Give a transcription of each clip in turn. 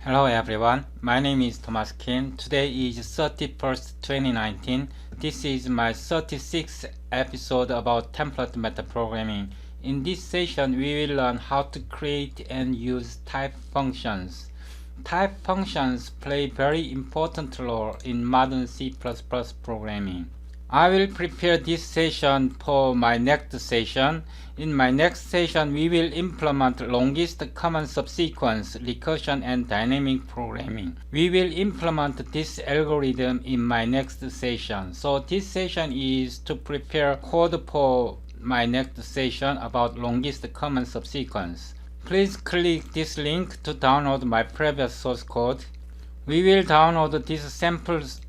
Hello everyone, my name is Thomas Kim. Today is 31st, 2019. This is my 36th episode about template metaprogramming. In this session, we will learn how to create and use type functions. Type functions play a very important role in modern C++ programming. I will prepare this session for my next session. In my next session, we will implement longest common subsequence, recursion, and dynamic programming. We will implement this algorithm in my next session. So this session is to prepare code for my next session about longest common subsequence. Please click this link to download my previous source code. We will download this samples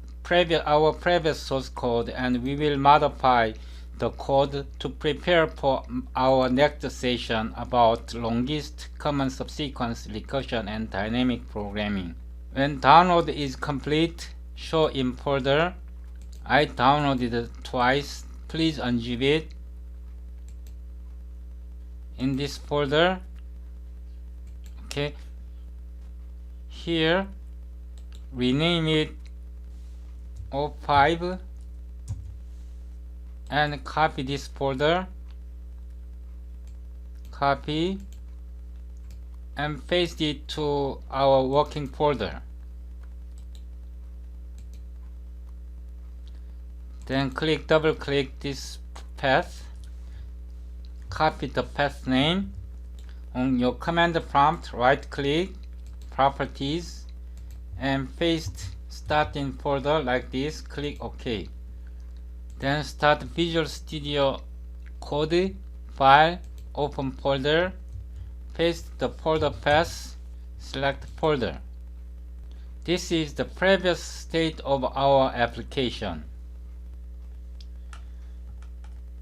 our previous source code, and we will modify the code to prepare for our next session about longest common subsequence, recursion, and dynamic programming. When download is complete, show in folder. I downloaded it twice. Please unzip it. In this folder, okay, here rename it 05 and copy this folder, copy and paste it to our working folder. Then double click this path, copy the path name. On your command prompt, right click, properties, and paste starting folder like this. Click OK. Then start Visual Studio Code, File, Open folder, paste the folder path, select folder. This is the previous state of our application.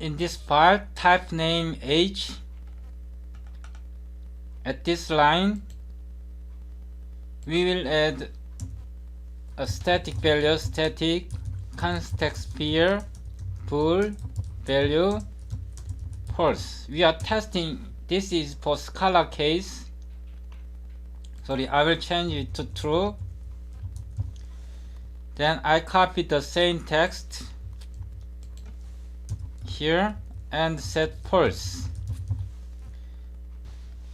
In this file, type name H. At this line, we will add a static value, static context sphere, bool, value, false. We are testing, this is for Scala case. Sorry, I will change it to true. Then I copy the same text here and set false.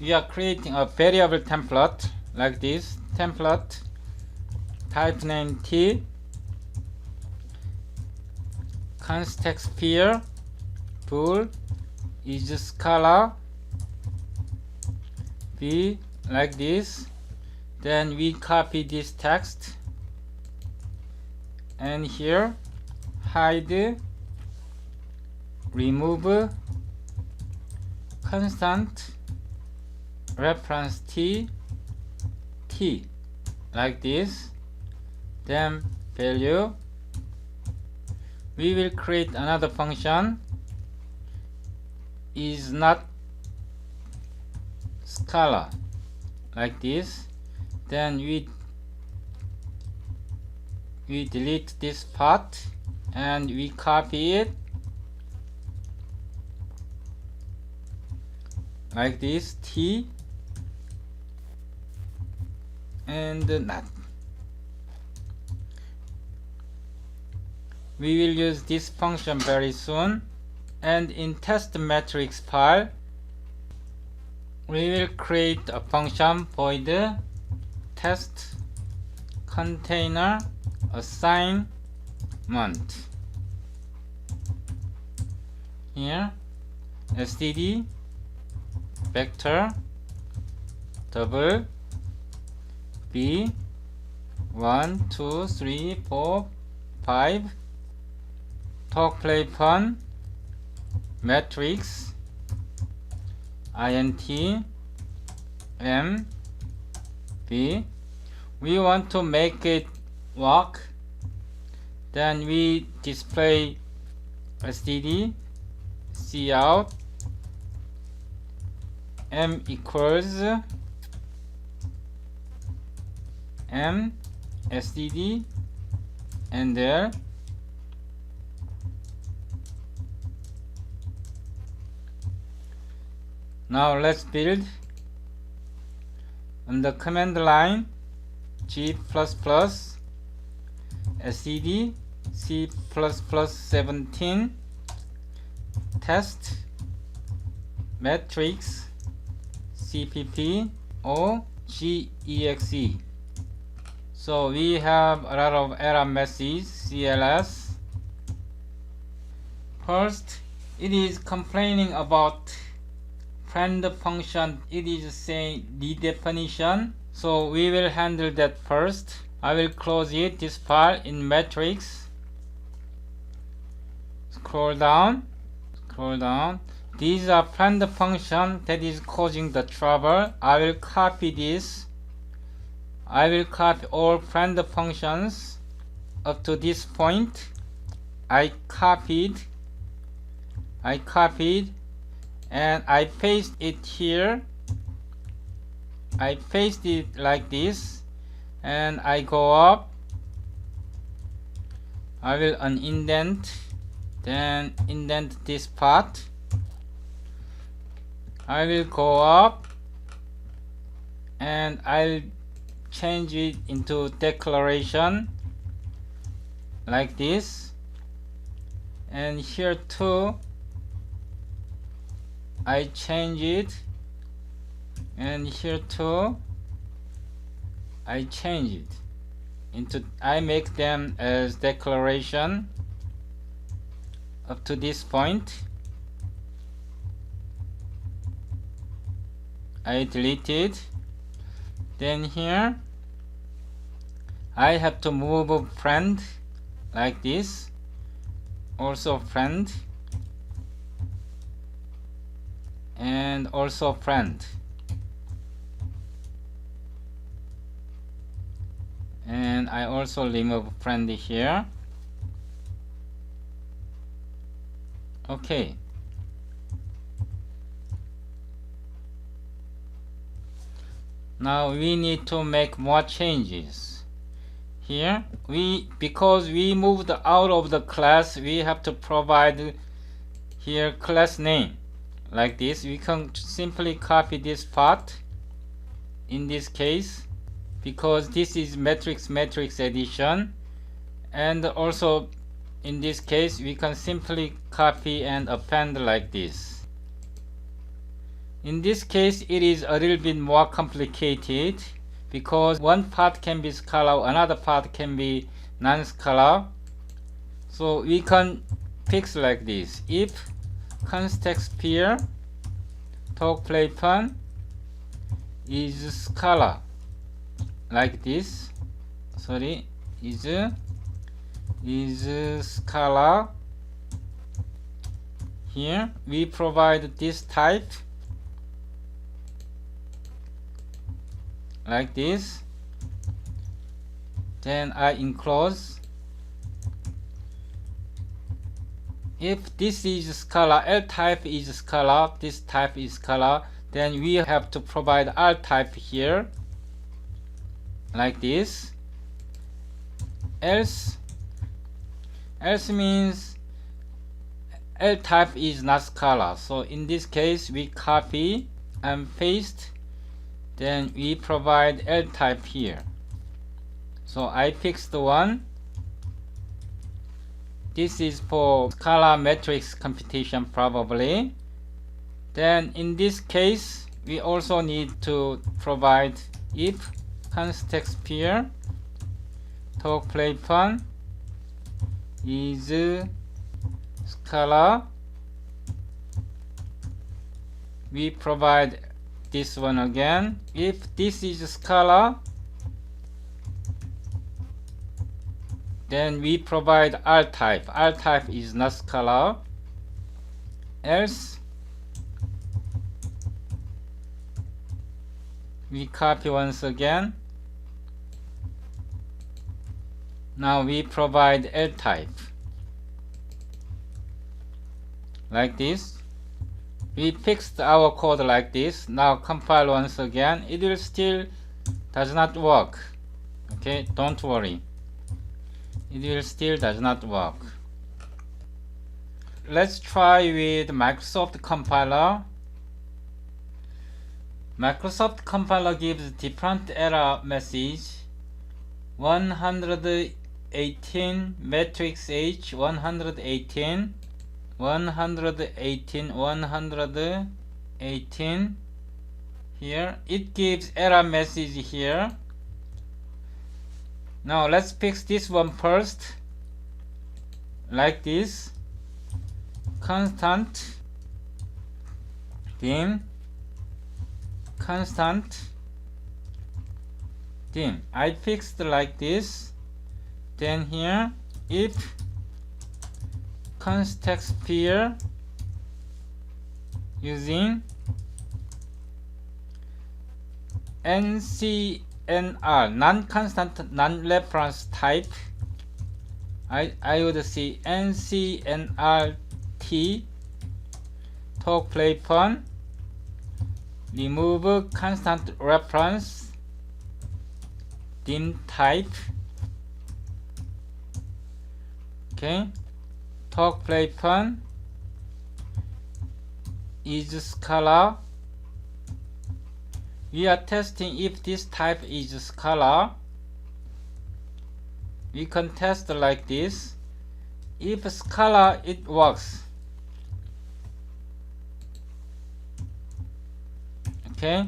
We are creating a variable template like this. Template type name T, context sphere, bool is Scala, B like this. Then we copy this text and here hide, remove constant reference T like this. Then value, we will create another function is not Scala like this. Then we delete this part and we copy it like this, T and not. We will use this function very soon. And in test matrix file, we will create a function void test container assignment. Here std vector double b 1 2 3 4 5 talk play fun matrix int m b. We want to make it work. Then we display std cout m equals m std and there. Now let's build. On the command line, G++, SED, C++17, test, matrix, CPP, or GEXE. So we have a lot of error messages, CLS. First, it is complaining about friend function. It is saying redefinition. So we will handle that first. I will close it, this file in matrix. Scroll down. These are friend function that is causing the trouble. I will copy this. I will copy all friend functions up to this point. I copied and I paste it here. I paste it like this and I go up. I will unindent, then indent this part. I will go up and I'll change it into declaration like this, and here too I change it, and here too I change it into, I make them as declaration up to this point. I delete it. Then here I have to move friend like this, also friend, and also friend, and I also remove friend here. Okay. Now we need to make more changes. Here because we moved out of the class, we have to provide here class name like this. We can simply copy this part in this case, because this is matrix addition, and also in this case we can simply copy and append like this. In this case it is a little bit more complicated, because one part can be scalar, another part can be non-scalar. So we can fix like this. If context pair talk playpen is scalar like this, is scalar, here we provide this type like this, then I enclose. If this is scalar, L type is scalar, this type is scalar, then we have to provide R type here like this. Else means L type is not scalar. So in this case we copy and paste, then we provide L type here. So I fixed one. This is for scalar matrix computation probably. Then in this case we also need to provide if context pair talk playpen is scalar, we provide this one again. If this is scalar, then we provide R type. R type is not scalar. Else we copy once again. Now we provide L type like this. We fixed our code like this. Now compile once again. It will still does not work. Okay, don't worry. It will still does not work. Let's try with Microsoft compiler. Microsoft compiler gives different error message. 118 matrix H 118 here. It gives error message here. Now let's fix this one first, like this. Constant dim, constant dim. I fixed like this. Then here, if context pair using NCNR, non-constant non-reference type, I would see NCNRT talk play fun, remove constant reference dim type. Okay, talk play fun is scalar. We are testing if this type is scalar. We can test like this. If scalar, it works. Okay.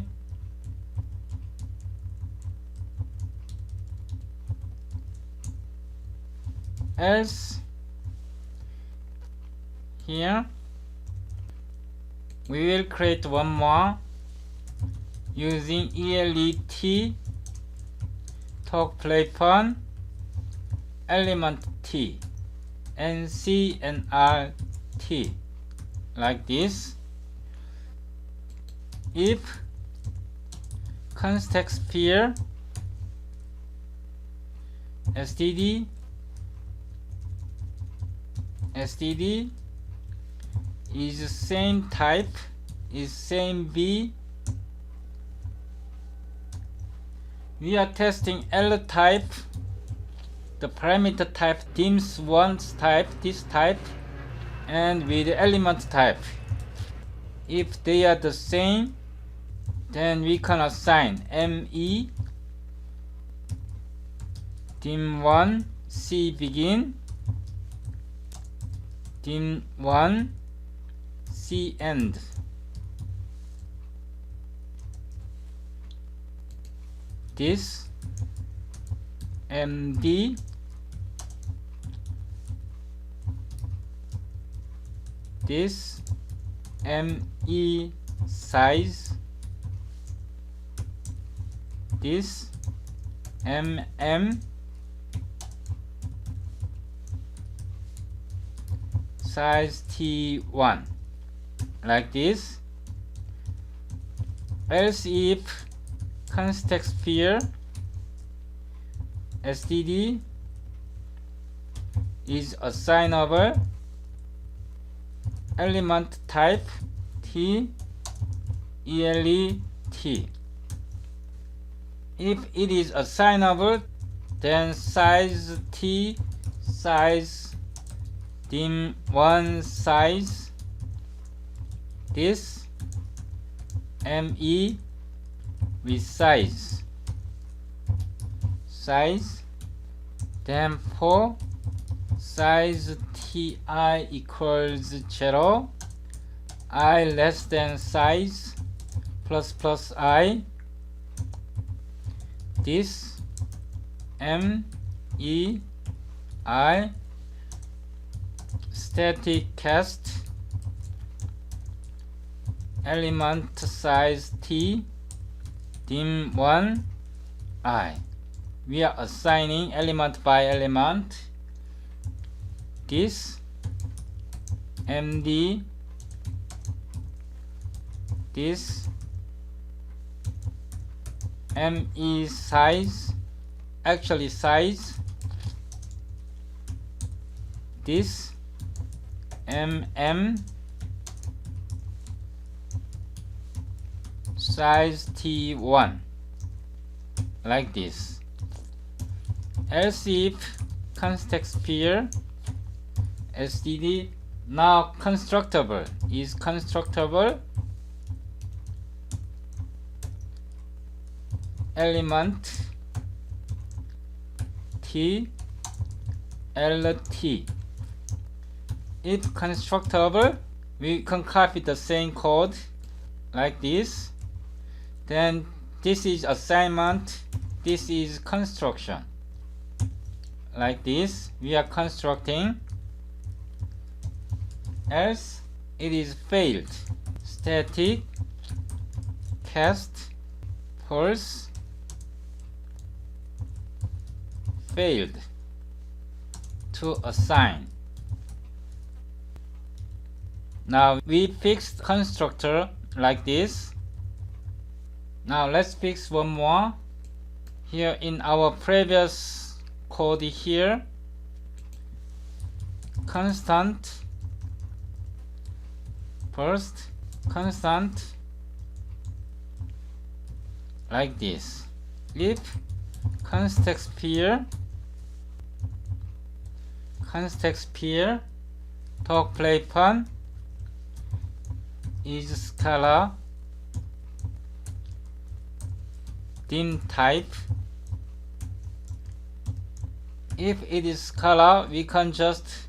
Else, here we will create one more using ELET talk play fun element T NCNRT, like this. If context pair std is same type, is same B, we are testing L type, the parameter type dims one's type, this type, and with element type. If they are the same, then we can assign ME dim1 C begin, dim1 C end. This MD this ME size, this MM size T1, like this. Else if context pair std is assignable element type T ELET. If it is assignable, then size T, size dim1 size, this ME with size, then for size Ti equals 0, I less than size plus I, this MEI static cast element size T dim1 I. We are assigning element by element. This MD, this ME size, actually size, this MM size T1, like this. Else if context pair std now constructible is constructible element T LT. If constructable, we can copy the same code like this. Then this is assignment, this is construction. Like this, we are constructing, else it is failed. Static cast pulse failed to assign. Now we fixed constructor like this. Now let's fix one more. Here in our previous code here, constant first, constant like this. If context pair talk play fun is scalar dim type. If it is scalar, we can just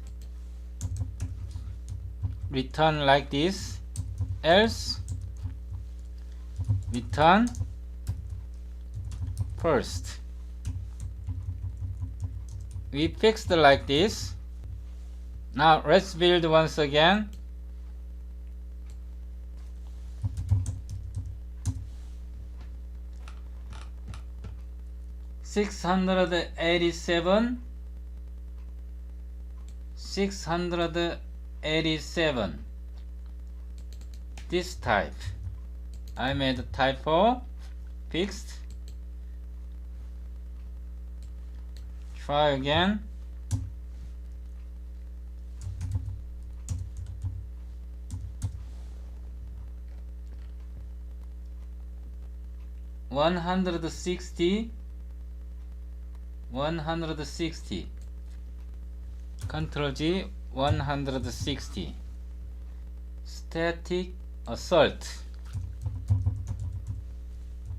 return like this, else return first. We fixed like this. Now let's build once again. Six hundred 687. This type. I made a typo. Fixed. Try again. One hundred sixty. Ctrl G. 160. Static assault.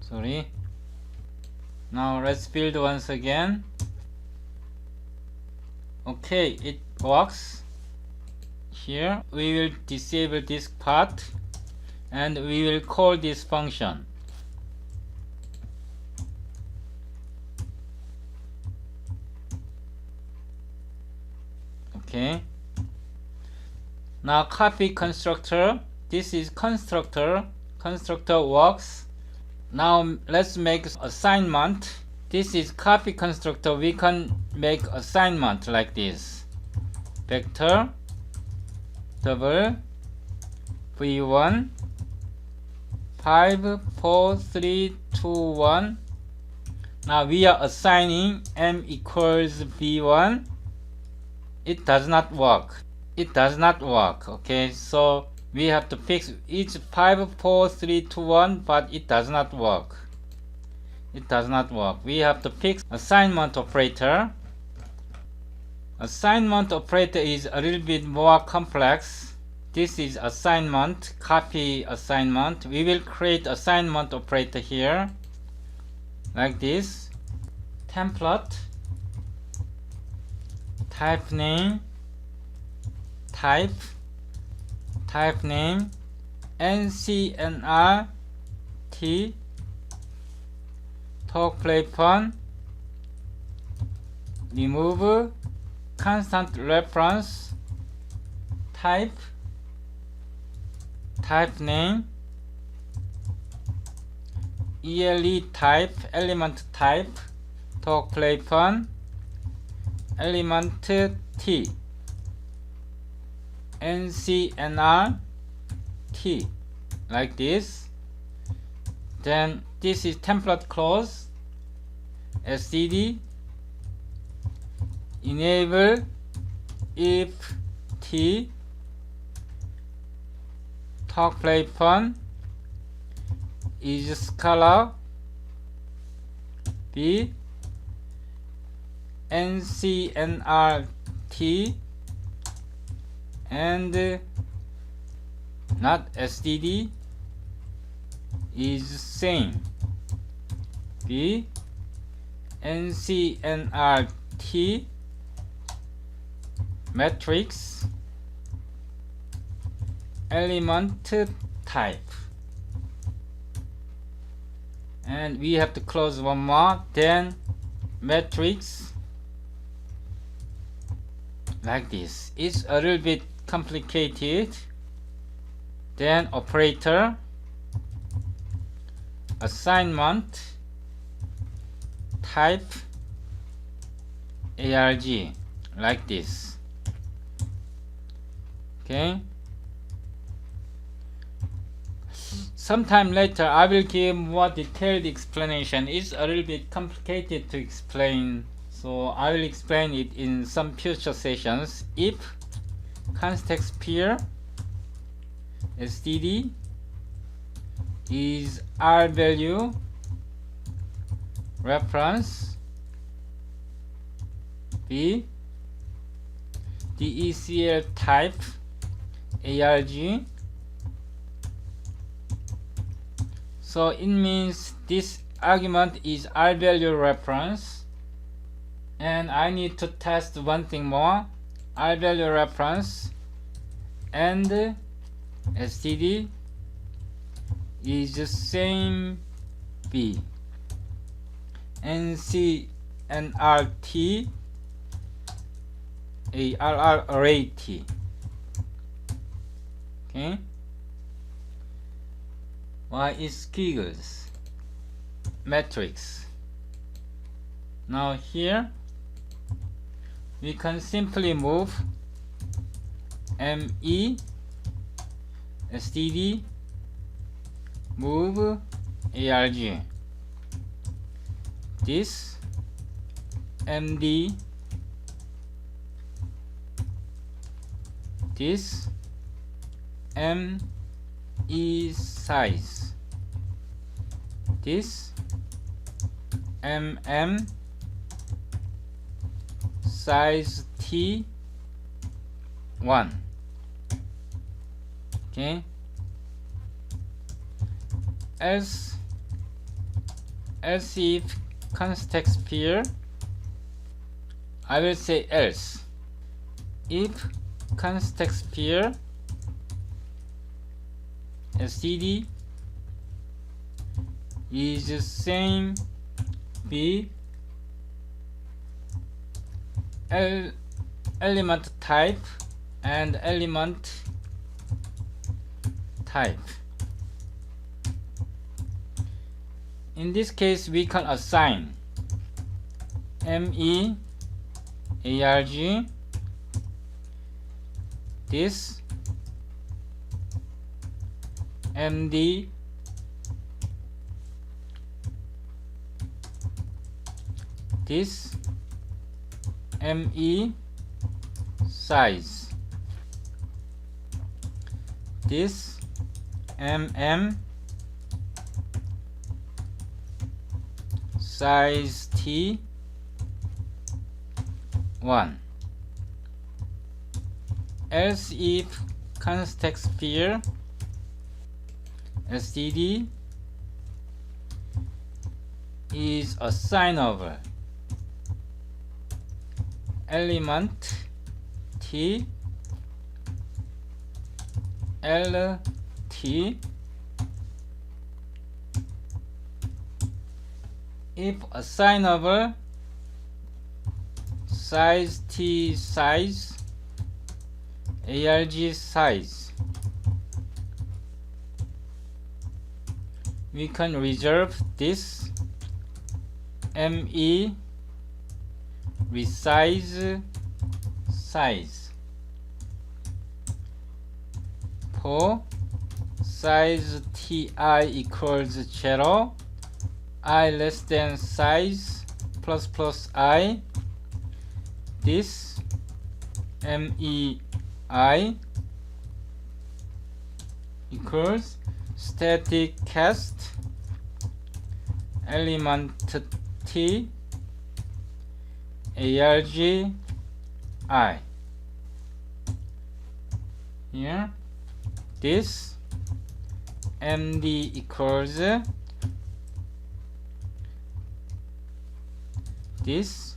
Sorry. Now let's build once again. Okay, it works. Here we will disable this part and we will call this function. Okay. Now copy constructor. This is constructor. Constructor works. Now let's make assignment. This is copy constructor. We can make assignment like this. Vector double v1 5 4 3 2 1. Now we are assigning m equals v1. It does not work. Okay, so we have to fix each 5 4 3 2 1, but it does not work. We have to fix assignment operator. Assignment operator is a little bit more complex. This is assignment, copy assignment. We will create assignment operator here like this. Template, type name, type name, ncnr t talk play fun, remove constant reference, type name, ele type, element type, talk play fun, element t, ncnr t, like this. Then this is template clause, std, enable if t talk play fun is scalar b ncnr t and not std is same b NCNRT matrix element type, and we have to close one more, then matrix like this. It's a little bit complicated. Then operator, assignment, type ARG, like this. Okay. Sometime later I will give more detailed explanation. It's a little bit complicated to explain, so I will explain it in some future sessions. If context pair std is r value reference b decl type arg, so it means this argument is r value reference, and I need to test one thing more, r value reference and std is the same b, NCNRT ARR array t. Okay, y is squiggles matrix. Now here we can simply move ME std move arg, this MD, this ME size, this MM size T1. Okay, else if context pair, I will say else if context pair std is the same b element type and element type. In this case we can assign ME ARG, this MD, this ME size, this MM size T1. Else if context pair std is assignable element T LT, if assignable size T size ARG size, we can reserve this ME resize size for size Ti equals 0, I less than size plus plus I, this MEI equals static cast element T ARG I. Here this MD equals this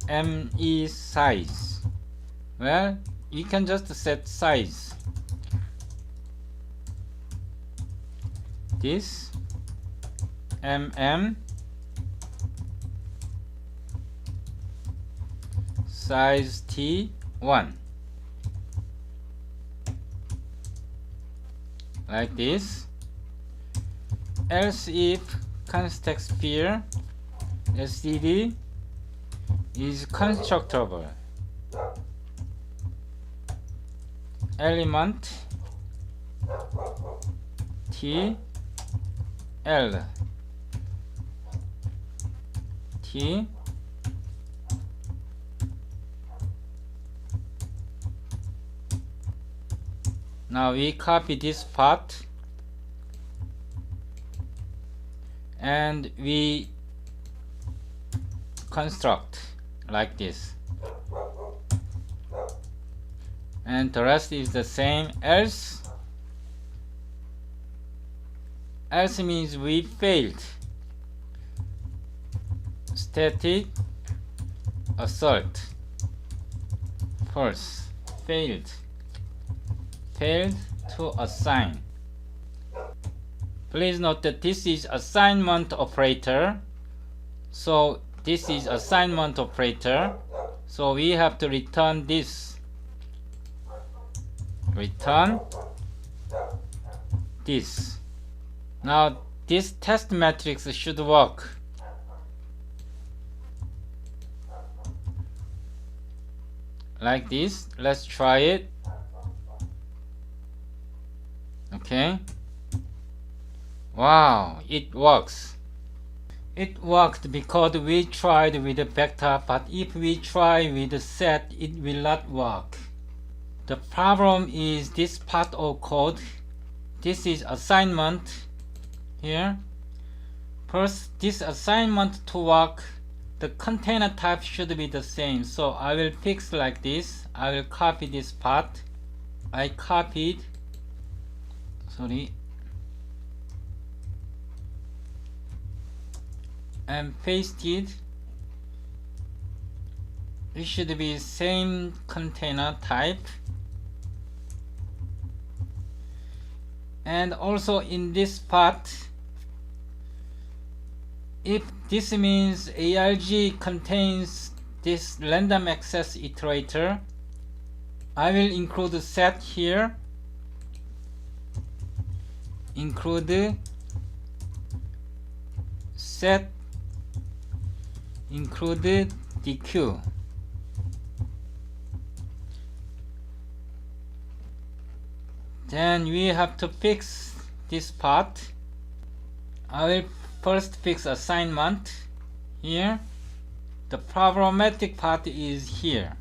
ME size. Well, you can just set size. This size T1, like this. Else if context sphere LCD is constructible, element T L T now we copy this part and we construct like this, and the rest is the same. Else means we failed. Static assault, false, failed to assign. Please note that this is assignment operator, so this is assignment operator, so we have to return this, return this. Now this test matrix should work. Like this. Let's try it. Okay. Wow, it works. It worked because we tried with the vector, but if we try with the set, it will not work. The problem is this part of code. This is assignment here. First, this assignment to work, the container type should be the same. So I will fix like this. I will copy this part. I copied, and pasted. It should be same container type. And also in this part, if this means ARG contains this random access iterator, I will include set here, include set, include DQ. Then we have to fix this part. I will first fix assignment here. The problematic part is here.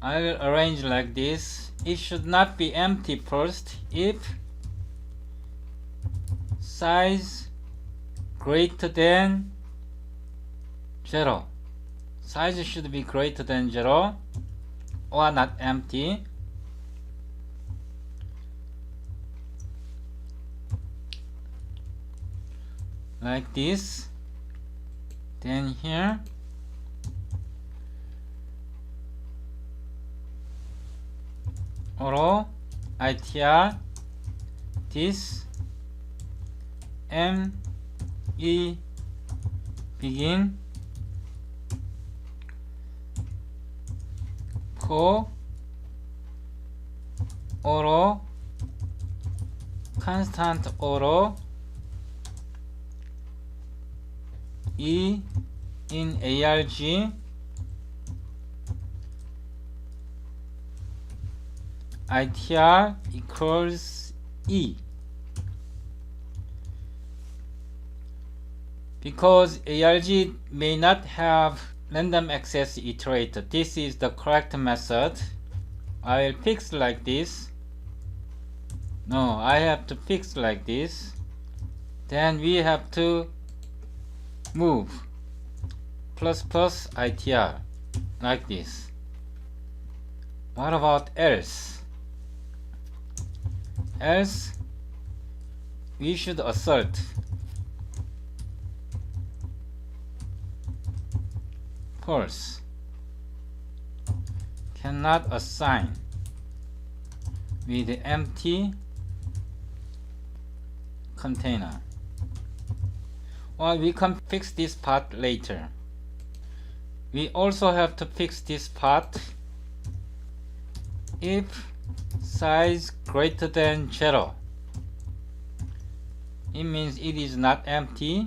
I will arrange like this. It should not be empty first. If size greater than 0, size should be greater than 0 or not empty. Like this. Then here auto ITR this ME begin co auto constant auto E in ARG ITR equals E, because ARG may not have random access iterator. This is the correct method. I will fix like this. No, I have to fix like this. Then we have to move plus ITR like this. What about else? Else we should assert false. Cannot assign with empty container. Well, we can fix this part later. We also have to fix this part if size greater than 0. It means it is not empty.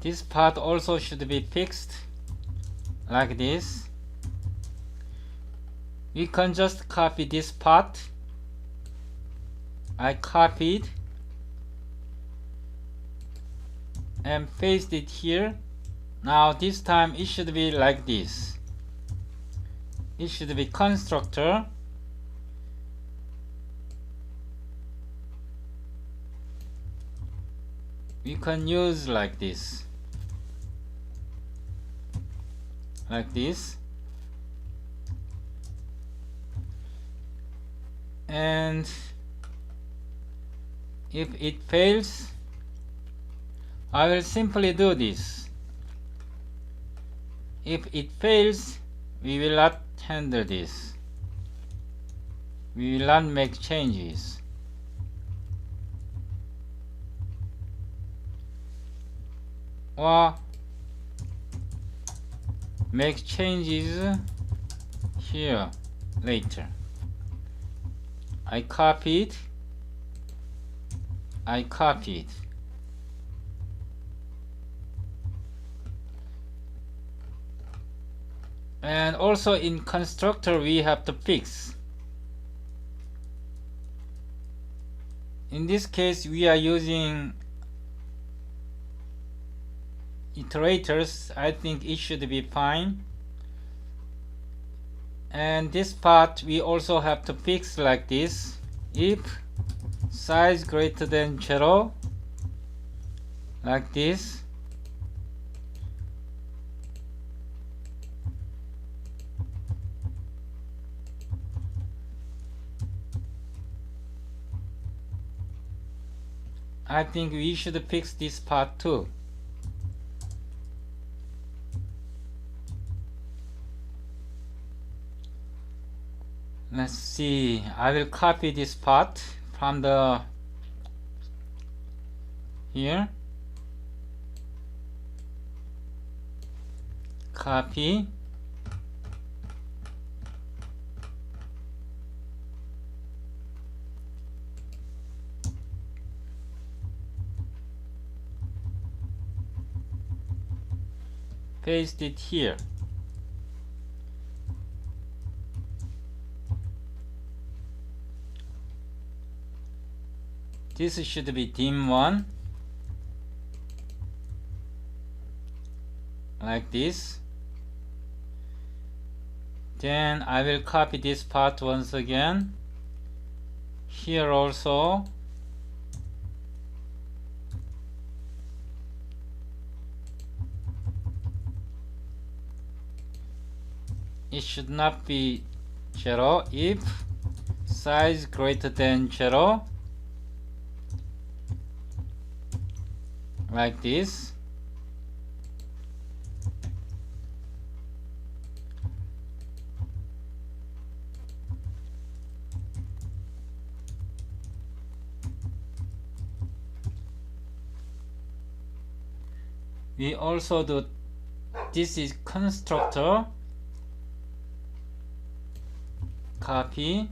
This part also should be fixed like this. We can just copy this part. I copied and paste it here. Now this time it should be like this. It should be constructor we can use like this, and if it fails, I will simply do this. If it fails, we will not handle this. We will not make changes. Or make changes here later. I copied. And also in constructor we have to fix. In this case we are using iterators. I think it should be fine. And this part we also have to fix like this. If size greater than 0, like this. I think we should fix this part too. Let's see, I will copy this part from the here. Copy. Paste it here. This should be dim1, like this. Then I will copy this part once again. Here also. It should not be 0 if size greater than 0. Like this. We also do, this is constructor, copy,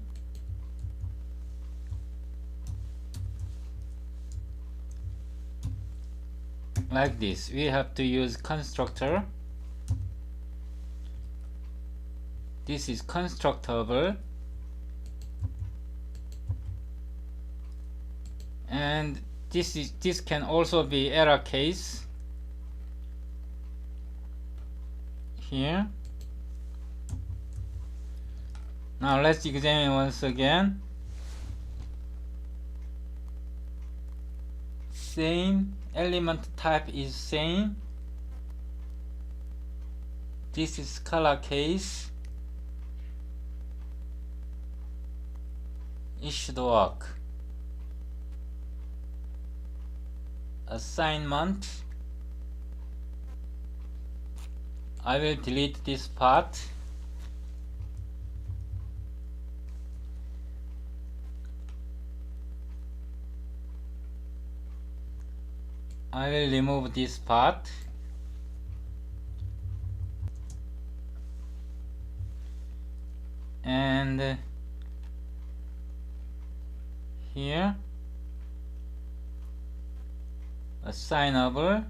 like this. We have to use constructor. This is constructable, and this can also be error case here. Now let's examine once again. Same element type is same. This is color case. It should work. assignment. I will delete this part. I will remove this part. And here assignable,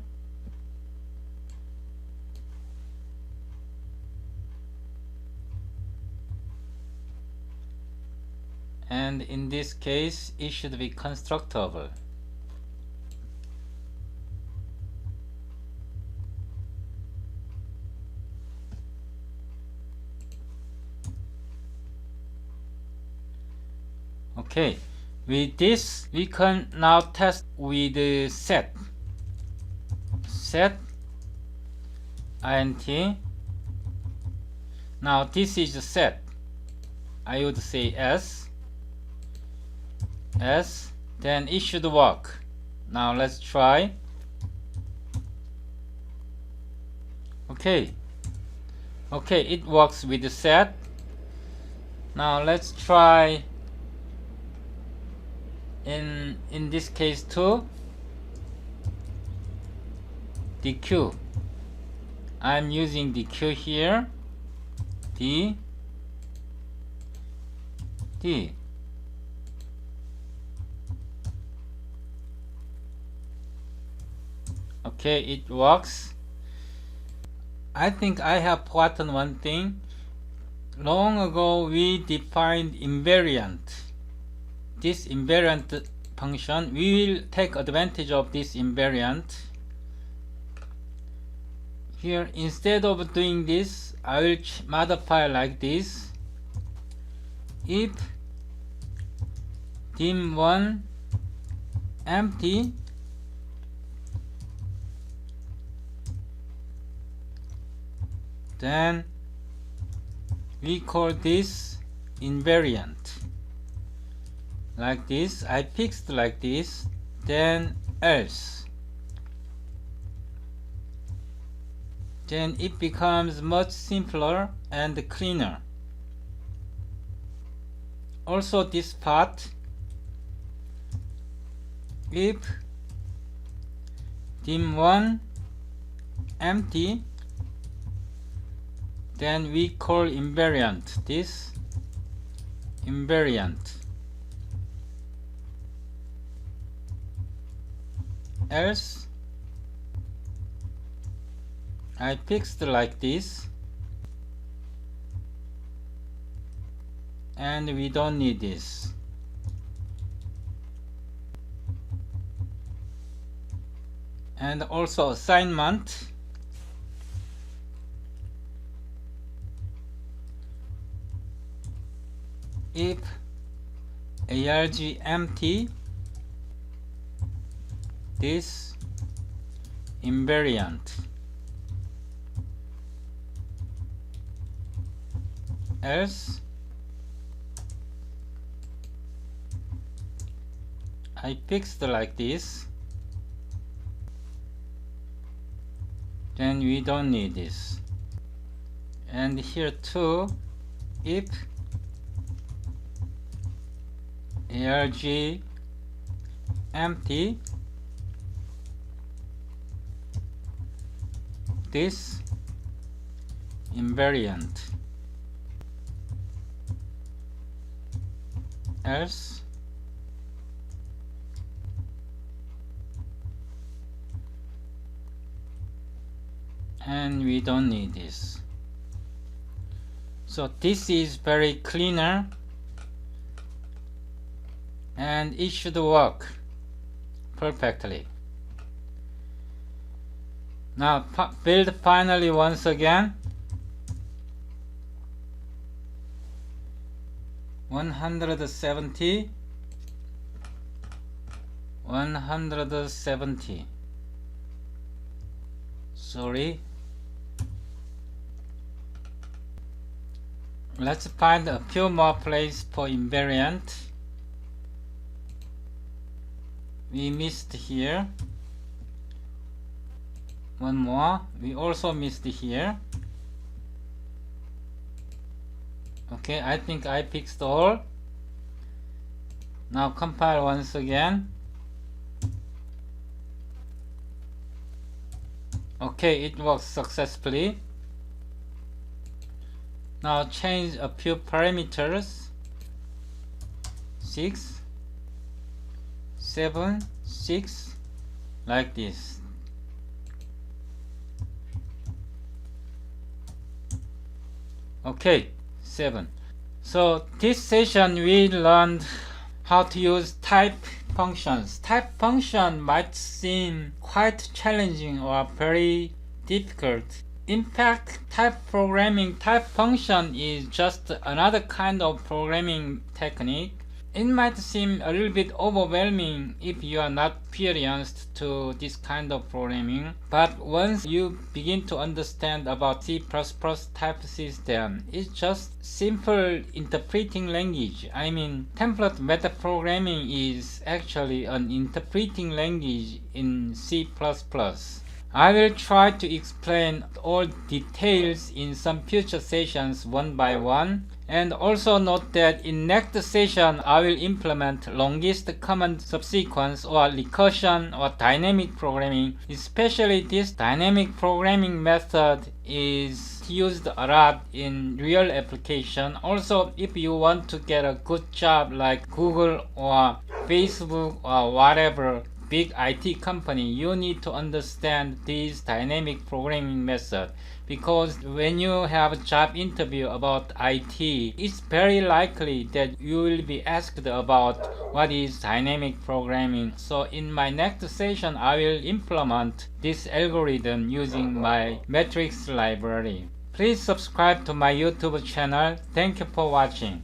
and in this case it should be constructible. Okay, with this we can now test with set int. Now this is a set. I would say s, then it should work. Now let's try. Okay, it works with the set. Now let's try in this case too. DQ. I'm using DQ here. D. Okay, it works. I think I have forgotten one thing. Long ago we defined invariant. This invariant function, we will take advantage of this invariant. Here, instead of doing this, I will modify like this. If dim1 empty, then we call this invariant. Like this, I fixed like this, then else. Then it becomes much simpler and cleaner. Also this part, if dim1 empty, then we call invariant this invariant. Else I fixed like this, and we don't need this. And also assignment, if arg empty, this invariant. Else I fixed like this, then we don't need this. And here too, if arg empty, this invariant. Else and we don't need this. So this is very cleaner and it should work perfectly. Now build finally once again. 170. Sorry. Let's find a few more places for invariant. We missed here. One more. We also missed here. Okay, I think I fixed all. Now compile once again. Okay, it works successfully. Now change a few parameters. 6, 7, 6, like this. Okay, 7. So this session we learned how to use type functions. Type function might seem quite challenging or very difficult. In fact, type function is just another kind of programming technique. It might seem a little bit overwhelming if you are not experienced to this kind of programming, but once you begin to understand about C++ type system, it's just simple interpreting language. I mean, template metaprogramming is actually an interpreting language in C++. I will try to explain all details in some future sessions one by one. And also note that in next session I will implement longest common subsequence or recursion or dynamic programming. Especially this dynamic programming method is used a lot in real application. Also, if you want to get a good job like Google or Facebook or whatever big IT company, you need to understand this dynamic programming method, because when you have a job interview about IT, it's very likely that you will be asked about what is dynamic programming. So in my next session I will implement this algorithm using my matrix library. Please subscribe to my YouTube channel. Thank you for watching.